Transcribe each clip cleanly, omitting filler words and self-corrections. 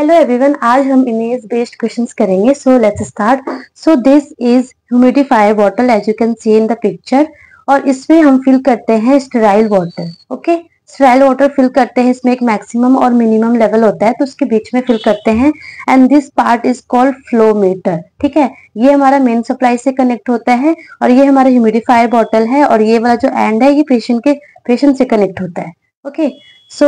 Hello everyone, आज हम image based questions करेंगे. So let's start. So this is humidifier bottle as you can see in the picture. और इसमें हम fill करते हैं sterile water. Okay, sterile water fill करते हैं. इसमें एक मैक्सिमम और मिनिमम लेवल होता है, तो उसके बीच में फिल करते हैं. And this part is called flow meter. ठीक है, ये हमारा मेन सप्लाई से कनेक्ट होता है और ये हमारा ह्यूमिडिफायर बॉटल है और ये वाला जो एंड है ये पेशेंट से कनेक्ट होता है. Okay, so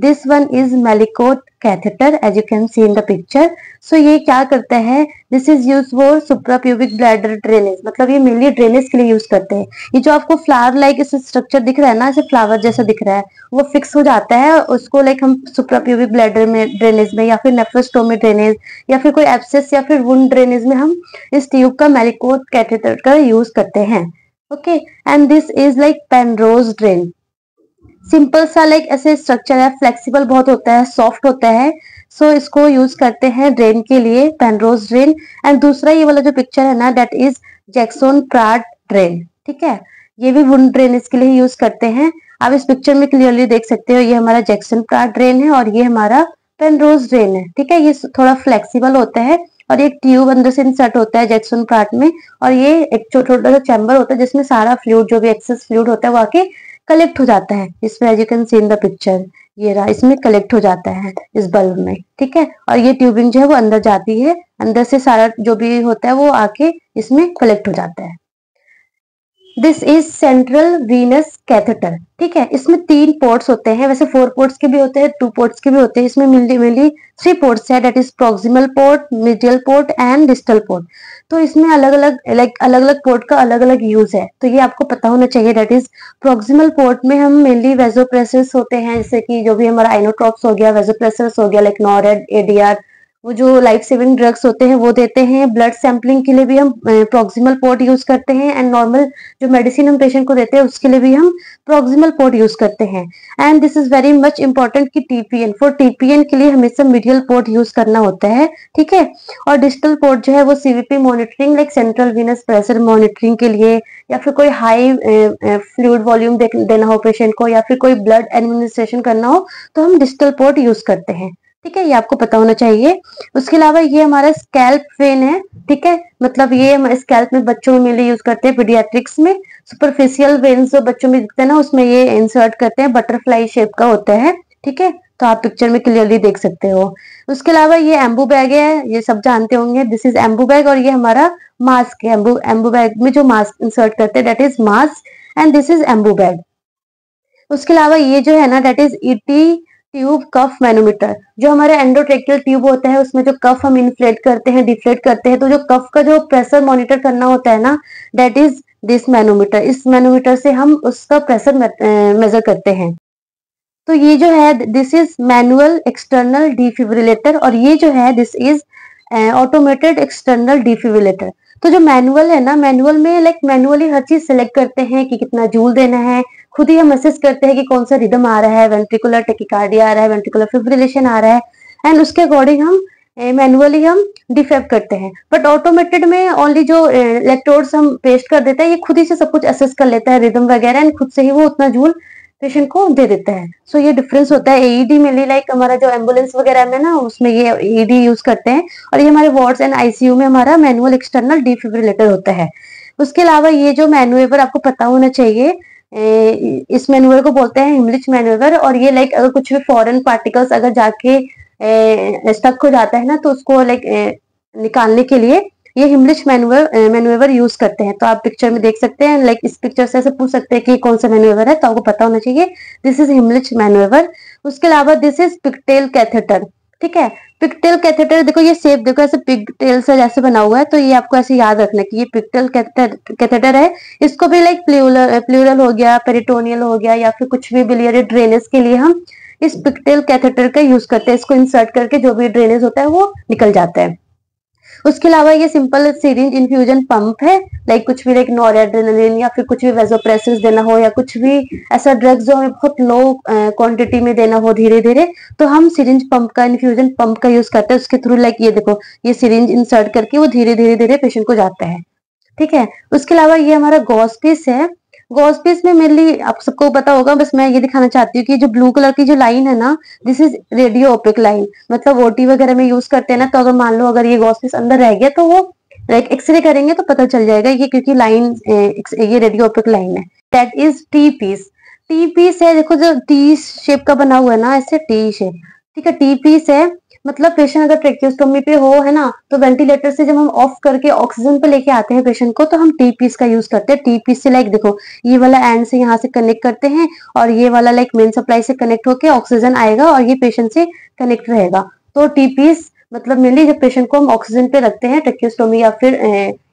this one is Malicot catheter as you can see in the picture. so ये क्या करता है, this is used for suprapubic bladder drainage. मतलब ये मेनली ड्रेनेज के लिए यूज करते हैं. ये जो आपको फ्लावर लाइक इस स्ट्रक्चर दिख रहा है ना, ऐसे फ्लावर जैसा दिख रहा है, वो फिक्स हो जाता है. उसको लाइक हम सुप्राप्यूबिक ब्लैडर में ड्रेनेज में या फिर नेफ्रोस्टोमी ड्रेनेज या फिर कोई एब्सेस या फिर वुंड ड्रेनेज में हम इस ट्यूब का Malicot कैथेटर का यूज करते हैं. Okay, and this is like Penrose drain. Simple सा लाइक ऐसे स्ट्रक्चर है, फ्लेक्सिबल बहुत होता है, सॉफ्ट होता है. सो इसको यूज करते हैं ड्रेन के लिए, पेनरोज ड्रेन. एंड दूसरा ये वाला जो पिक्चर है ना, that is Jackson Pratt drain. ठीक है, ये भी वुंड ड्रेनेज के लिए यूज करते हैं. आप इस पिक्चर में क्लियरली देख सकते हो, ये हमारा जैक्सन प्राट ड्रेन है और ये हमारा पेनरोज ड्रेन है. ठीक है, ये थोड़ा फ्लेक्सिबल होता है और एक ट्यूब अंदर से इंसर्ट होता है जैक्सन प्राट में और ये एक छोटा सा चैम्बर होता है जिसमें सारा फ्लूइड, जो भी एक्सेस फ्लूइड होता है, वो आके कलेक्ट हो जाता है. इसमें as you can see in the picture, ये रहा, इसमें कलेक्ट हो जाता है इस बल्ब में. ठीक है, और ये ट्यूबिंग जो है वो अंदर जाती है, अंदर से सारा जो भी होता है वो आके इसमें कलेक्ट हो जाता है. This is central Venus catheter. ठीक है, इसमें 3 पोर्ट्स होते हैं. वैसे 4 पोर्ट्स के भी होते हैं, 2 पोर्ट्स के भी होते हैं. इसमें मेनली 3 पोर्ट्स है, that is proximal port, medial port and distal port. तो इसमें अलग अलग पोर्ट का अलग अलग यूज है, तो ये आपको पता होना चाहिए. दैट इज प्रॉक्सिमल पोर्ट में हम मेनली वेजोप्रेसर्स होते हैं, जैसे कि जो भी हमारा आइनोट्रॉप्स हो गया, वेजोप्रेसर्स हो गया, लाइक नॉरेड, एडीआर, वो जो लाइफ सेविंग ड्रग्स होते हैं वो देते हैं. ब्लड सैंपलिंग के लिए भी हम प्रॉक्सिमल पोर्ट यूज करते हैं. एंड नॉर्मल जो मेडिसिन हम पेशेंट को देते हैं उसके लिए भी हम प्रॉक्सिमल पोर्ट यूज करते हैं. And this is very much important कि टीपीएन, फॉर टीपीएन के लिए हमेशा मीडियल पोर्ट यूज करना होता है. ठीक है, और डिस्टल पोर्ट जो है वो CVP monitoring, like central Venus pressure monitoring के लिए, या फिर कोई हाई फ्लूइड वॉल्यूम देना हो पेशेंट को, या फिर कोई ब्लड एडमिनिस्ट्रेशन करना हो, तो हम डिस्टल पोर्ट यूज करते हैं. ठीक है, ये आपको पता होना चाहिए. उसके अलावा ये हमारा स्कैल्प वेन है. ठीक है, मतलब ये स्कैल्प में बच्चों में मेनली यूज करते हैं, पीडियाट्रिक्स में. सुपरफिशियल वेन्स जो बच्चों में दिखते हैं ना, उसमें ये इंसर्ट करते हैं, बटरफ्लाई शेप का होता है. ठीक है, तो आप पिक्चर में क्लियरली देख सकते हो. उसके अलावा ये एम्बू बैग है, ये सब जानते होंगे. दिस इज एम्बू बैग और ये हमारा मास्क है. एम्बू बैग में जो मास्क इंसर्ट करते हैं that is mask and this is Ambu bag. उसके अलावा ये जो है ना, that is ET tube cuff manometer. जो हमारे एंडोट्रेकियल ट्यूब होता है उसमें जो कफ हम इन्फ्लेट करते हैं, डिफ्लेट करते हैं, तो जो कफ का जो प्रेशर मॉनिटर करना होता है ना, दैट इज दिस मैनोमीटर. इस मैनोमीटर से हम उसका प्रेशर मेजर करते हैं. तो ये जो है this is manual external defibrillator और ये जो है this is automated external defibrillator. तो जो मैनुअल है ना, मैनुअल में लाइक मैनुअली हर चीज सेलेक्ट करते हैं कि कितना जूल देना है, खुद ही हम असेस करते हैं कि कौन सा रिदम आ रहा है, वेंट्रिकुलर टेकिकार्डिया आ रहा है, वेंट्रिकुलर फिब्रिलेशन आ रहा है, एंड उसके अकॉर्डिंग हम मैनुअली हम डिफेब करते हैं. बट ऑटोमेटेड में ओनली जो इलेक्ट्रोड्स हम पेस्ट कर देते हैं, ये खुद ही से सब कुछ असेस कर लेता है, रिदम वगैरह, एंड खुद से ही वो उतना जूल पेशेंट को दे देता है. सो ये डिफरेंस होता है. एईडी में लाइक हमारा जो एम्बुलेंस वगैरह में ना, उसमें ये एईडी यूज करते हैं और ये हमारे वार्ड्स एंड आईसीयू में हमारा मैनुअल एक्सटर्नल डिफिब्रिलेटर होता है. उसके अलावा ये जो मैनुएवर आपको पता होना चाहिए, इस मैनुअर को बोलते हैं हिमलिच मैनुअर. और ये लाइक अगर कुछ भी फॉरेन पार्टिकल्स अगर जाके स्टक हो जाता है ना, तो उसको लाइक निकालने के लिए ये हिमलिच मैनुएवर यूज करते हैं. तो आप पिक्चर में देख सकते हैं, लाइक इस पिक्चर से ऐसे पूछ सकते हैं कि कौन सा मैनुएवर है, तो आपको पता होना चाहिए दिस इज हिमलिच मैनुएवर. उसके अलावा दिस इज पिगटेल कैथेटर. ठीक है, पिगटेल कैथेटर देखो, ये शेप देखो ऐसे पिगटेल से जैसे बना हुआ है, तो ये आपको ऐसे याद रखना कि ये पिगटेल कैथेटर है. इसको भी लाइक प्लूरल हो गया, पेरिटोनियल हो गया, या फिर कुछ भी बिलियरी ड्रेनेज के लिए हम इस पिगटेल कैथेटर का यूज करते हैं. इसको इंसर्ट करके जो भी ड्रेनेज होता है वो निकल जाता है. उसके अलावा ये सिंपल सिरिंज इन्फ्यूजन पंप है, लाइक कुछ भी लाइक नॉरएड्रेनालिन या फिर कुछ भी वेजोप्रेसिस देना हो, या कुछ भी ऐसा ड्रग्स जो हमें बहुत लो क्वांटिटी में देना हो धीरे धीरे, तो हम सिरिंज पंप का, इन्फ्यूजन पंप का यूज करते हैं. उसके थ्रू लाइक ये देखो, ये सिरिंज इंसर्ट करके वो धीरे धीरे पेशेंट को जाता है. ठीक है, उसके अलावा ये हमारा गॉस पीस है. गॉस पीस में मेनली आप सबको पता होगा, बस मैं ये दिखाना चाहती हूँ कि जो ब्लू कलर की जो लाइन है ना, this is radio opaque line. मतलब ओटी वगैरह में यूज करते हैं ना, तो अगर मान लो अगर ये गॉस पीस अंदर रह गया तो वो लाइक एक्सरे करेंगे तो पता चल जाएगा ये, क्योंकि लाइन ये रेडियो ओपिक लाइन है। That is T piece. T piece है, देखो जो टी शेप का बना हुआ है ना, ऐसे टी शेप, ठीक है, टी पीस है। मतलब पेशेंट अगर ट्रेकियोस्टोमी पे हो, है ना, तो वेंटिलेटर से जब हम ऑफ करके ऑक्सीजन पे लेके आते हैं पेशेंट को, तो हम टी पीस का यूज करते हैं। टी पीस से लाइक देखो, ये वाला एंड से यहाँ से कनेक्ट करते हैं, और ये वाला लाइक मेन सप्लाई से कनेक्ट होके ऑक्सीजन आएगा और ये पेशेंट से कनेक्ट रहेगा। तो टी पीस मतलब मेनली जब पेशेंट को हम ऑक्सीजन पे रखते हैं ट्रेकियोस्टोमी या फिर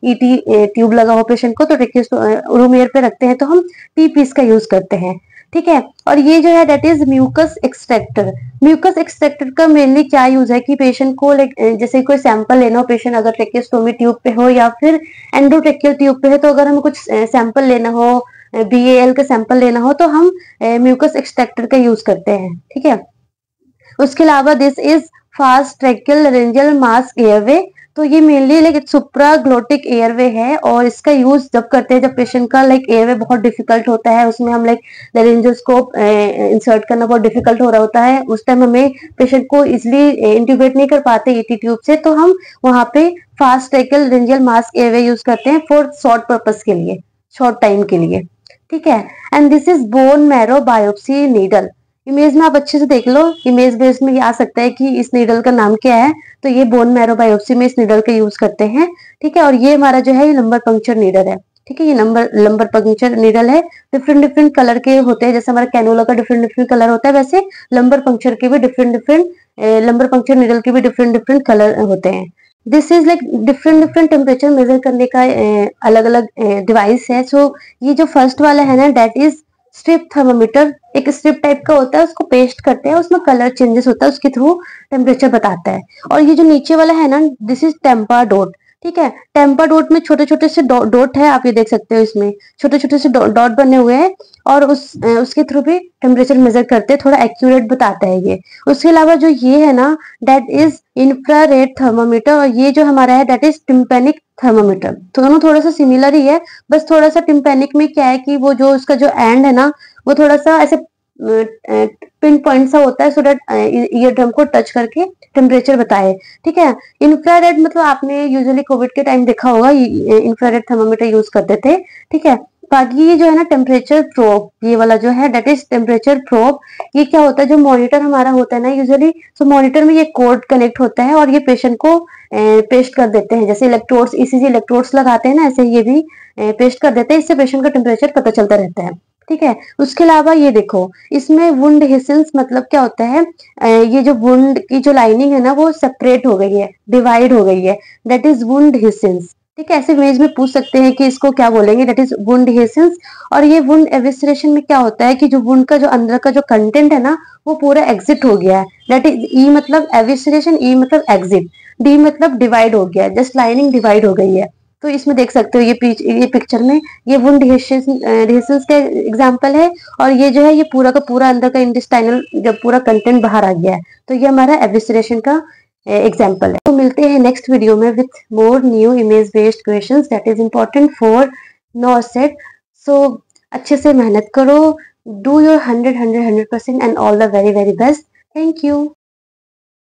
ईटी ट्यूब लगा हो पेशेंट को, तो ट्रेकियोस्टोमी रूम एयर पे रखते हैं, तो हम टी पीस का यूज करते हैं, ठीक है। और ये जो है that is mucus extractor. Mucus extractor का मेनली क्या यूज है कि पेशेंट को लाइक जैसे कोई सैंपल लेना हो, पेशेंट अगर ट्रेकियोस्टोमी ट्यूब पे हो या फिर एंडोट्रेकियल ट्यूब पे है, तो अगर हमें कुछ सैंपल लेना हो, बीएएल का सैंपल लेना हो, तो हम म्यूकस एक्सट्रैक्टर का यूज करते हैं, ठीक है। उसके अलावा this is fast tracheal laryngeal mask airway. तो ये मेनली लाइक सुप्रा ग्लोटिक एयरवे है, और इसका यूज जब करते हैं जब पेशेंट का लाइक एयरवे बहुत डिफिकल्ट होता है, उसमें हम लाइक लेरेंजोस्कोप इंसर्ट करना बहुत डिफिकल्ट हो रहा होता है, उस टाइम हमें पेशेंट को इजिली इंट्यूबेट नहीं कर पाते ईटी ट्यूब से, तो हम वहां पे fast tracheal laryngeal mask airway use करते हैं फॉर शॉर्ट पर्पज के लिए, शॉर्ट टाइम के लिए, ठीक है। And this is bone marrow biopsy needle. Image में आप अच्छे से देख लो, इमेज बेस में ये आ सकता है कि इस नीडल का नाम क्या है। तो ये बोन मैरो बायोप्सी में इस नीडल का यूज करते हैं, ठीक है। और ये हमारा जो है ये लंबर पंक्चर नीडल है, ठीक है। ये लंबर पंक्चर नीडल है। डिफरेंट डिफरेंट कलर के होते हैं, जैसे हमारा कैनोला का डिफरेंट डिफरेंट कलर होता है, वैसे लंबर पंक्चर के भी different different lumbar puncture needle के भी डिफरेंट डिफरेंट कलर होते हैं। This is like different different temperature measure करने का अलग अलग डिवाइस है। सो ये जो फर्स्ट वाला है ना, दैट इज स्ट्रिप थर्मोमीटर। एक स्ट्रिप टाइप का होता है, उसको पेस्ट करते हैं, उसमें कलर चेंजेस होता है, उसके थ्रू टेम्परेचर बताता है। और ये जो नीचे वाला है ना, दिस इज टेम्पा डॉट, ठीक है। टेम्पा डॉट में छोटे छोटे से डॉट है, आप ये देख सकते हो, इसमें छोटे छोटे से डॉट बने हुए हैं, और उसके थ्रू भी टेम्परेचर मेजर करते हैं, थोड़ा एक्यूरेट बताता है ये। उसके अलावा जो ये है ना, दैट इज इंफ्रारेड थर्मोमीटर, और ये जो हमारा है दैट इज टिम्पेनिक थर्मोमीटर। तो दोनों थोड़ा सा सिमिलर ही है, बस थोड़ा सा टिम्पेनिक में क्या है कि वो जो उसका जो एंड है ना, वो थोड़ा सा ऐसे पिन पॉइंट सा होता है, सो दैट ईयर ड्रम को टच करके टेम्परेचर बताए, ठीक है। इंफ्रारेड मतलब आपने यूजुअली कोविड के टाइम देखा होगा, इंफ्रारेड थर्मोमीटर यूज करते थे, ठीक है। बाकी ये जो है ना टेम्परेचर प्रोब, ये वाला जो है दैट इज टेम्परेचर प्रोब। ये क्या होता है, जो मॉनिटर हमारा होता है ना यूजुअली, सो मॉनिटर में ये कोड कनेक्ट होता है, और ये पेशेंट को पेस्ट कर देते हैं, जैसे इलेक्ट्रोड्स, ईसीजी इलेक्ट्रोड्स लगाते हैं ना, ऐसे ये भी पेस्ट कर देते हैं, इससे पेशेंट का टेम्परेचर पता चलता रहता है, ठीक है। उसके अलावा ये देखो, इसमें वुंड हिसेंस मतलब क्या होता है, ये जो वुंड की जो लाइनिंग है ना, वो सेपरेट हो गई है, डिवाइड हो गई है, दैट इज वुंड हिसेंस, ठीक है। ऐसे इमेज में पूछ सकते हैं कि इसको क्या बोलेंगे, दैट इज वुंड हिसेंस। और ये वुंड एविस्ट्रेशन में क्या होता है कि जो वुंड का जो अंदर का जो कंटेंट है ना, वो पूरा एग्जिट हो गया है, दैट इज ई मतलब एविस्ट्रेशन, ई मतलब एग्जिट, डी मतलब डिवाइड हो गया है, जस्ट लाइनिंग डिवाइड हो गई है। तो इसमें देख सकते हो ये पिक्चर में ये वुंड एडहेशंस का एग्जांपल है, और ये जो है ये पूरा का पूरा अंदर का इंटेस्टाइनल जब पूरा कंटेंट बाहर आ गया है, तो ये हमारा एविसरेशन का एग्जांपल है। तो मिलते हैं नेक्स्ट वीडियो में with more new image based questions that is important for नॉसेट। सो अच्छे से मेहनत करो, do your 100% and all the very very best. Thank you.